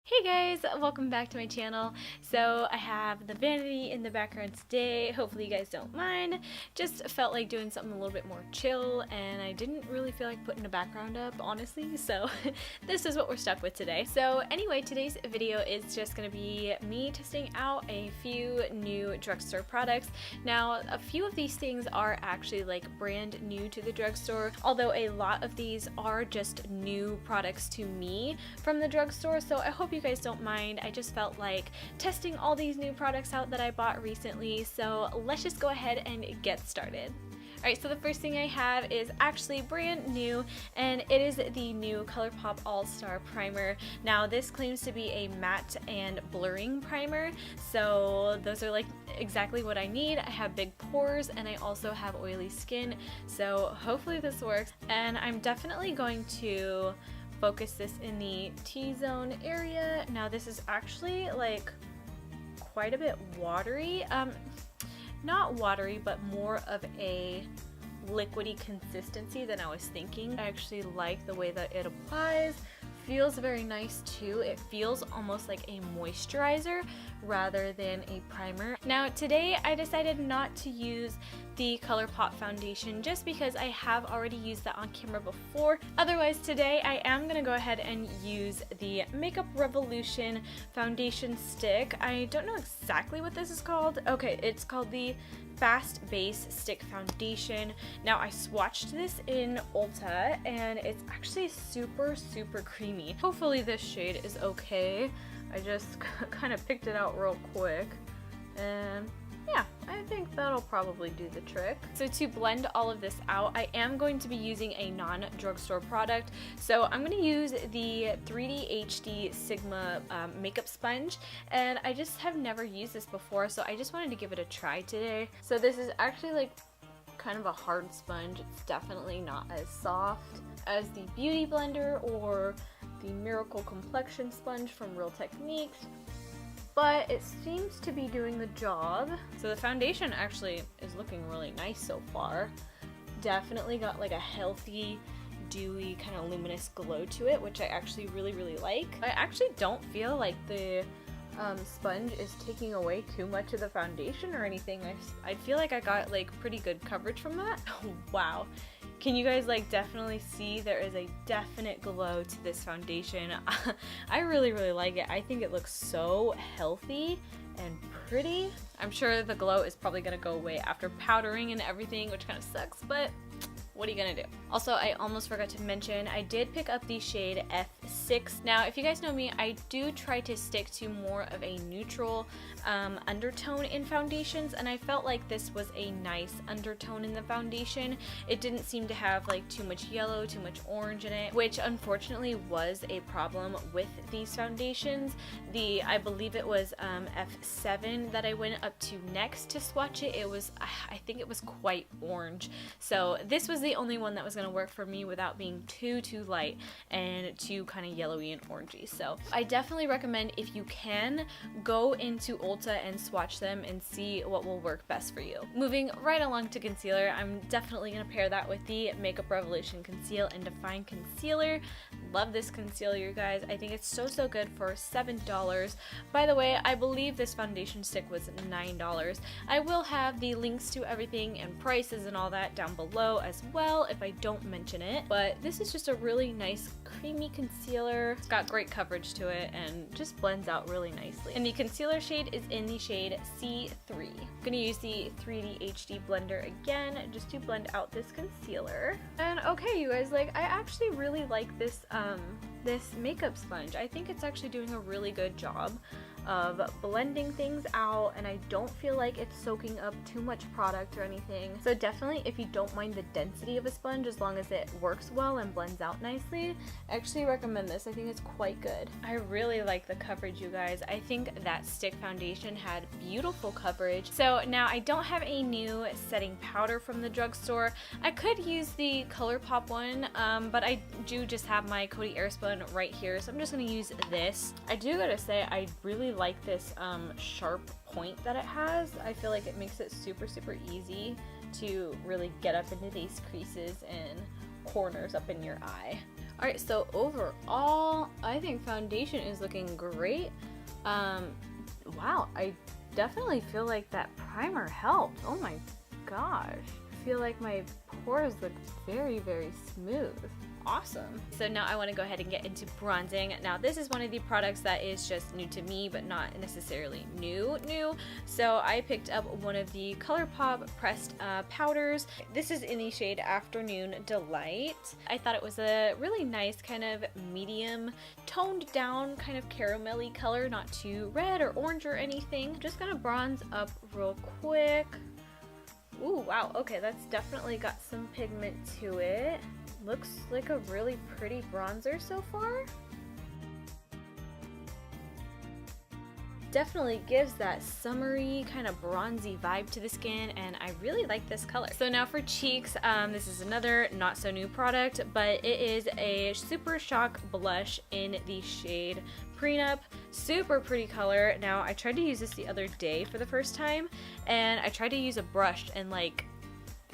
Hey guys, welcome back to my channel. So I have the vanity in the background today. Hopefully you guys don't mind. Just felt like doing something a little bit more chill and I didn't really feel like putting a background up, honestly, so this is what we're stuck with today. So anyway, today's video is just going to be me testing out a few new drugstore products. Now, a few of these things are actually like brand new to the drugstore, although a lot of these are just new products to me from the drugstore, so I hope you guys don't mind. I just felt like testing all these new products out that I bought recently, so let's just go ahead and get started. Alright, so the first thing I have is actually brand new, and it is the new Colourpop All-Star Primer. Now, this claims to be a matte and blurring primer, so those are like exactly what I need. I have big pores and I also have oily skin, so hopefully this works. And I'm definitely going to focus this in the T-zone area. Now, this is actually like quite a bit watery. Not watery, but more of a liquidy consistency than I was thinking. I actually like the way that it applies. Feels very nice too. It feels almost like a moisturizer rather than a primer. Now today I decided not to use the Colourpop foundation just because I have already used that on camera before. Otherwise today I am going to go ahead and use the Makeup Revolution foundation stick. I don't know exactly what this is called. Okay, it's called the Fast Base Stick Foundation. Now I swatched this in Ulta and it's actually super creamy. Hopefully this shade is okay. I just kind of picked it out real quick and yeah, I think that'll probably do the trick. So to blend all of this out, I am going to be using a non-drugstore product. So I'm going to use the 3D HD Sigma makeup sponge, and I just have never used this before, so I just wanted to give it a try today. So this is actually like kind of a hard sponge. It's definitely not as soft as the Beauty Blender or the Miracle Complexion Sponge from Real Techniques, but it seems to be doing the job. So the foundation actually is looking really nice so far. Definitely got like a healthy, dewy, kind of luminous glow to it, which I actually really like. I actually don't feel like the sponge is taking away too much of the foundation or anything. I feel like I got like pretty good coverage from that. Wow. Can you guys like definitely see there is a definite glow to this foundation? I really like it. I think it looks so healthy and pretty. I'm sure the glow is probably gonna go away after powdering and everything, which kind of sucks, but what are you gonna do? Also, I almost forgot to mention, I did pick up the shade F6. Now, if you guys know me, I do try to stick to more of a neutral undertone in foundations, and I felt like this was a nice undertone in the foundation. It didn't seem to have like too much yellow, too much orange in it, which unfortunately was a problem with these foundations. I believe it was F7 that I went up to next to swatch it. It was, I think it was quite orange. So this was the only one that was going to work for me without being too light and too kind of yellowy and orangey. So I definitely recommend, if you can, go into Ulta and swatch them and see what will work best for you. Moving right along to concealer, I'm definitely going to pair that with the Makeup Revolution Conceal and Define Concealer. Love this concealer, you guys. I think it's so good for $7. By the way, I believe this foundation stick was $9. I will have the links to everything and prices and all that down below as well if I don't mention it, but this is just a really nice creamy concealer. It's got great coverage to it and just blends out really nicely. And the concealer shade is in the shade C3. I'm gonna use the 3D HD blender again just to blend out this concealer. And okay, you guys, like I actually really like this this makeup sponge. I think it's actually doing a really good job of blending things out, and I don't feel like it's soaking up too much product or anything. So definitely, if you don't mind the density of a sponge, as long as it works well and blends out nicely, I actually recommend this. I think it's quite good. I really like the coverage, you guys. I think that stick foundation had beautiful coverage. So now I don't have a new setting powder from the drugstore. I could use the Colourpop one, but I do just have my Coty Airspun right here, so I'm just gonna use this. I do gotta say, I really like this sharp point that it has. I feel like it makes it super easy to really get up into these creases and corners up in your eye. Alright, so overall, I think foundation is looking great. Wow, I definitely feel like that primer helped. Oh my gosh. I feel like my pores look very, very smooth. Awesome. So now I want to go ahead and get into bronzing. Now this is one of the products that is just new to me, but not necessarily new. So I picked up one of the Colourpop pressed powders. This is in the shade Afternoon Delight. I thought it was a really nice kind of medium toned down kind of caramelly color, not too red or orange or anything. Just gonna bronze up real quick. Ooh, wow, okay, that's definitely got some pigment to it. Looks like a really pretty bronzer so far. Definitely gives that summery kind of bronzy vibe to the skin, and I really like this color. So now for cheeks, this is another not so new product, but it is a Super Shock blush in the shade Pre-nup. Super pretty color. Now I tried to use this the other day for the first time, and I tried to use a brush and like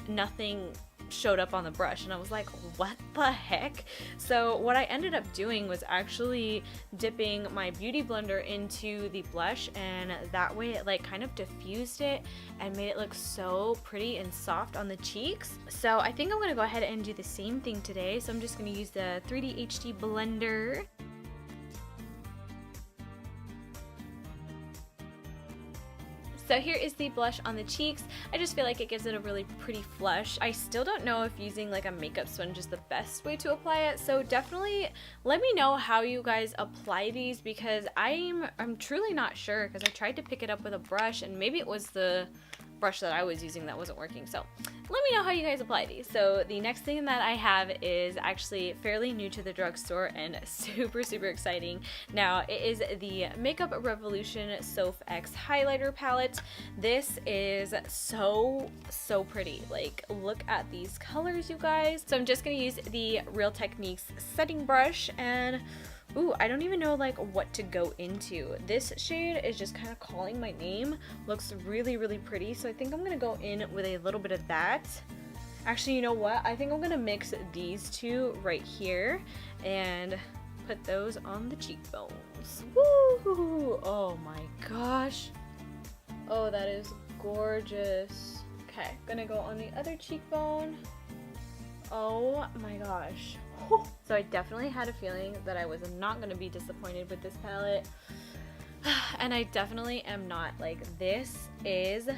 nothing showed up on the brush, and I was like, what the heck? So what I ended up doing was actually dipping my beauty blender into the blush, and that way it like kind of diffused it and made it look so pretty and soft on the cheeks. So I think I'm gonna go ahead and do the same thing today. So I'm just gonna use the 3D HD blender. So here is the blush on the cheeks. I just feel like it gives it a really pretty flush. I still don't know if using like a makeup sponge is the best way to apply it, so definitely let me know how you guys apply these, because I'm truly not sure, because I tried to pick it up with a brush and maybe it was the brush that I was using that wasn't working. So let me know how you guys apply these. So the next thing that I have is actually fairly new to the drugstore and super exciting. Now it is the Makeup Revolution SophX highlighter palette. This is so pretty. Like, look at these colors, you guys. So I'm just gonna use the Real Techniques setting brush, and ooh, I don't even know like what to go into. This shade is just kind of calling my name. Looks really pretty, so I think I'm gonna go in with a little bit of that. Actually, you know what? I think I'm gonna mix these two right here and put those on the cheekbones. Woo! Oh my gosh. Oh, that is gorgeous. Okay, gonna go on the other cheekbone. Oh my gosh. So I definitely had a feeling that I was not going to be disappointed with this palette, and I definitely am not. Like, this is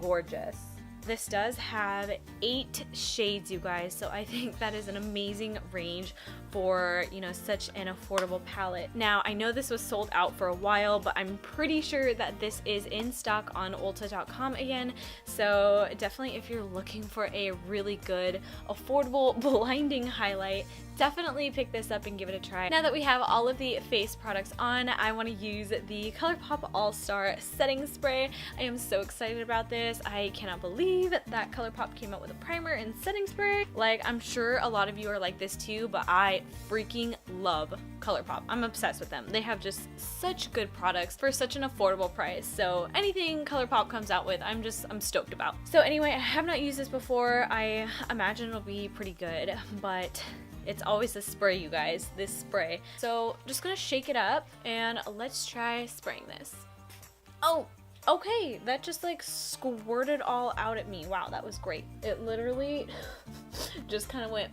gorgeous. This does have 8 shades, you guys, so I think that is an amazing range for, you know, such an affordable palette. Now, I know this was sold out for a while, but I'm pretty sure that this is in stock on Ulta.com again, so definitely if you're looking for a really good, affordable, blinding highlight, definitely pick this up and give it a try. Now that we have all of the face products on, I want to use the Colourpop All-Star Setting Spray. I am so excited about this. I cannot believe that Colourpop came out with a primer and setting spray. Like, I'm sure a lot of you are like this too, but I freaking love Colourpop. I'm obsessed with them. They have just such good products for such an affordable price. So anything Colourpop comes out with, I'm stoked about. So anyway, I have not used this before. I imagine it'll be pretty good, but it's always the spray, you guys, this spray. So just gonna shake it up and let's try spraying this. Oh, okay, that just like squirted all out at me. Wow, that was great. It literally just kind of went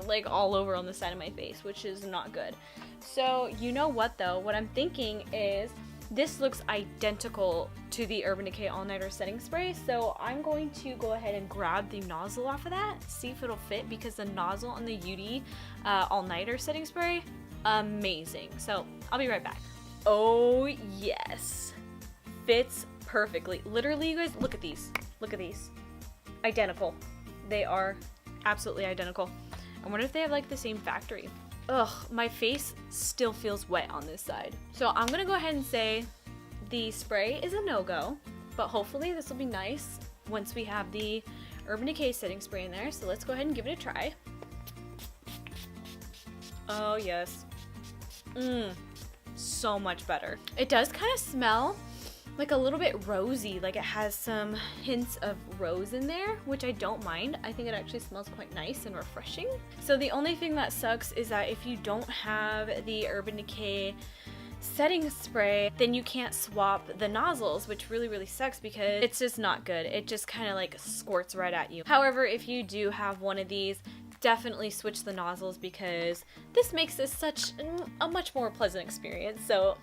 like all over on the side of my face, which is not good. So you know what though, what I'm thinking is this looks identical to the Urban Decay All Nighter Setting Spray, so I'm going to go ahead and grab the nozzle off of that, see if it'll fit, because the nozzle on the UD All Nighter Setting Spray, amazing. So I'll be right back. Oh yes, fits perfectly. Literally, you guys, look at these. Look at these. Identical. They are absolutely identical. I wonder if they have like the same factory. Ugh, my face still feels wet on this side. So I'm gonna go ahead and say the spray is a no-go, but hopefully this will be nice once we have the Urban Decay setting spray in there. So let's go ahead and give it a try. Oh yes. So much better. It does kind of smell like a little bit rosy, like it has some hints of rose in there, which I don't mind. I think it actually smells quite nice and refreshing. So the only thing that sucks is that if you don't have the Urban Decay setting spray, then you can't swap the nozzles, which really sucks because it's just not good. It just kind of like squirts right at you. However, if you do have one of these, definitely switch the nozzles because this makes this such a much more pleasant experience. So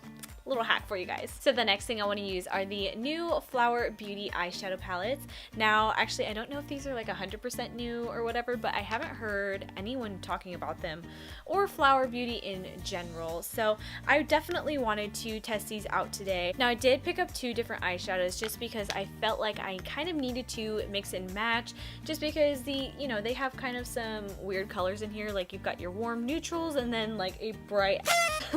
little hack for you guys. So the next thing I want to use are the new Flower Beauty eyeshadow palettes. Now, actually, I don't know if these are like 100% new or whatever, but I haven't heard anyone talking about them or Flower Beauty in general. So I definitely wanted to test these out today. Now, I did pick up 2 different eyeshadows just because I felt like I kind of needed to mix and match, just because they have kind of some weird colors in here. Like you've got your warm neutrals and then like a bright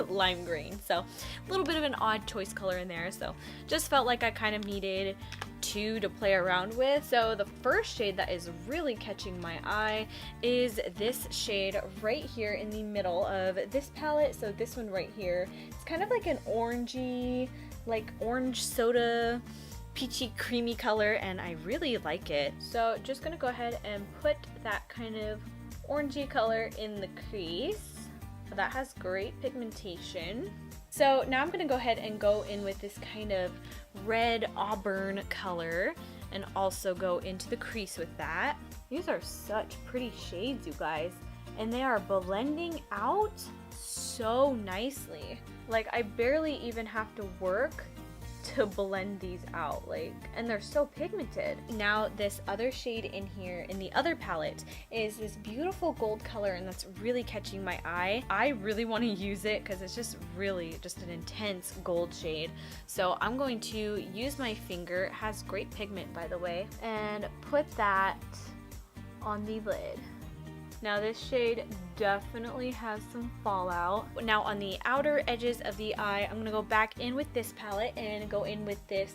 lime green. So a little bit of an odd choice color in there, so just felt like I kind of needed 2 to play around with. So the first shade that is really catching my eye is this shade right here in the middle of this palette. So this one right here, it's kind of like an orangey, like orange soda peachy creamy color, and I really like it. So just gonna go ahead and put that kind of orangey color in the crease. That has great pigmentation. So now I'm going to go ahead and go in with this kind of red auburn color and also go into the crease with that. These are such pretty shades, you guys, and they are blending out so nicely. Like I barely even have to work to blend these out, like, and they're so pigmented. Now this other shade in here in the other palette is this beautiful gold color, and that's really catching my eye. I really want to use it because it's just really just an intense gold shade. So I'm going to use my finger, it has great pigment by the way, and put that on the lid. Now this shade definitely has some fallout. Now on the outer edges of the eye, I'm going to go back in with this palette and go in with this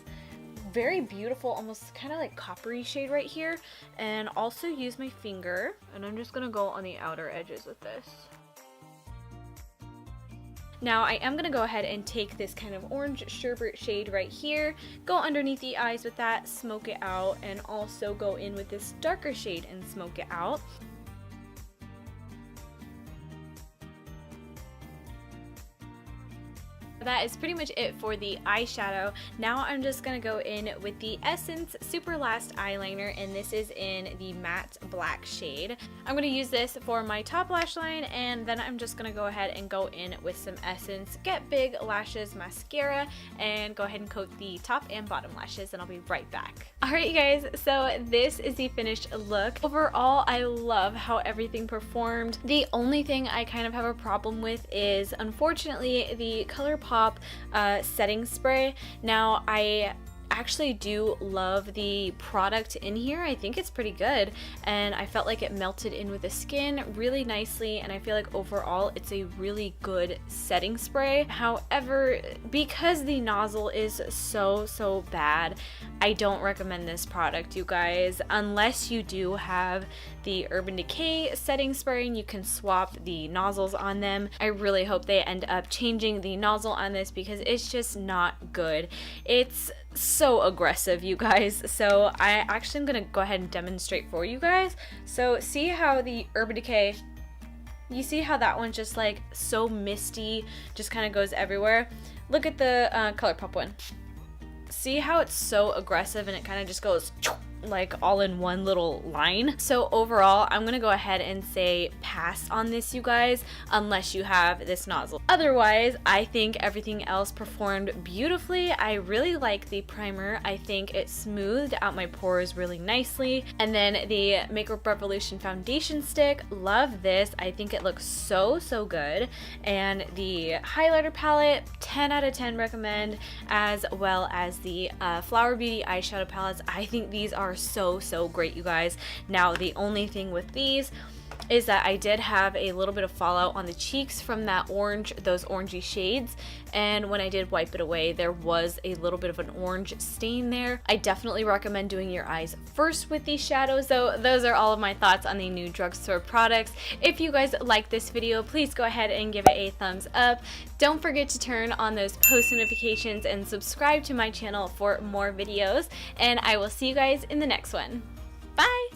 very beautiful, almost kind of like coppery shade right here, and also use my finger, and I'm just going to go on the outer edges with this. Now I am going to go ahead and take this kind of orange sherbet shade right here, go underneath the eyes with that, smoke it out, and also go in with this darker shade and smoke it out. That is pretty much it for the eyeshadow. Now I'm just going to go in with the Essence Super Last Eyeliner, and this is in the matte black shade. I'm going to use this for my top lash line, and then I'm just going to go ahead and go in with some Essence Get Big Lashes Mascara and go ahead and coat the top and bottom lashes, and I'll be right back. Alright you guys, so this is the finished look. Overall, I love how everything performed. The only thing I kind of have a problem with is, unfortunately, the Colourpop setting spray. Now I actually do love the product in here. I think it's pretty good, and I felt like it melted in with the skin really nicely, and I feel like overall it's a really good setting spray. However, because the nozzle is so bad, I don't recommend this product, you guys, unless you do have the Urban Decay setting spray and you can swap the nozzles on them. I really hope they end up changing the nozzle on this because it's just not good. It's so aggressive, you guys. So I actually am gonna go ahead and demonstrate for you guys. So see how the Urban Decay, you see how that one's just like so misty, just kind of goes everywhere. Look at the Colourpop one. See how it's so aggressive and it kind of just goes like all in one little line. So overall, I'm gonna go ahead and say pass on this, you guys, unless you have this nozzle. Otherwise, I think everything else performed beautifully. I really like the primer. I think it smoothed out my pores really nicely. And then the Makeup Revolution foundation stick, love this. I think it looks so good. And the highlighter palette, 10 out of 10 recommend, as well as the Flower Beauty eyeshadow palettes. I think these are so great, you guys. Now the only thing with these, is that I did have a little bit of fallout on the cheeks from that orange, those orangey shades, and when I did wipe it away, there was a little bit of an orange stain there. I definitely recommend doing your eyes first with these shadows. So those are all of my thoughts on the new Drugstore products. If you guys like this video, please go ahead and give it a thumbs up. Don't forget to turn on those post notifications and subscribe to my channel for more videos, and I will see you guys in the next one. Bye!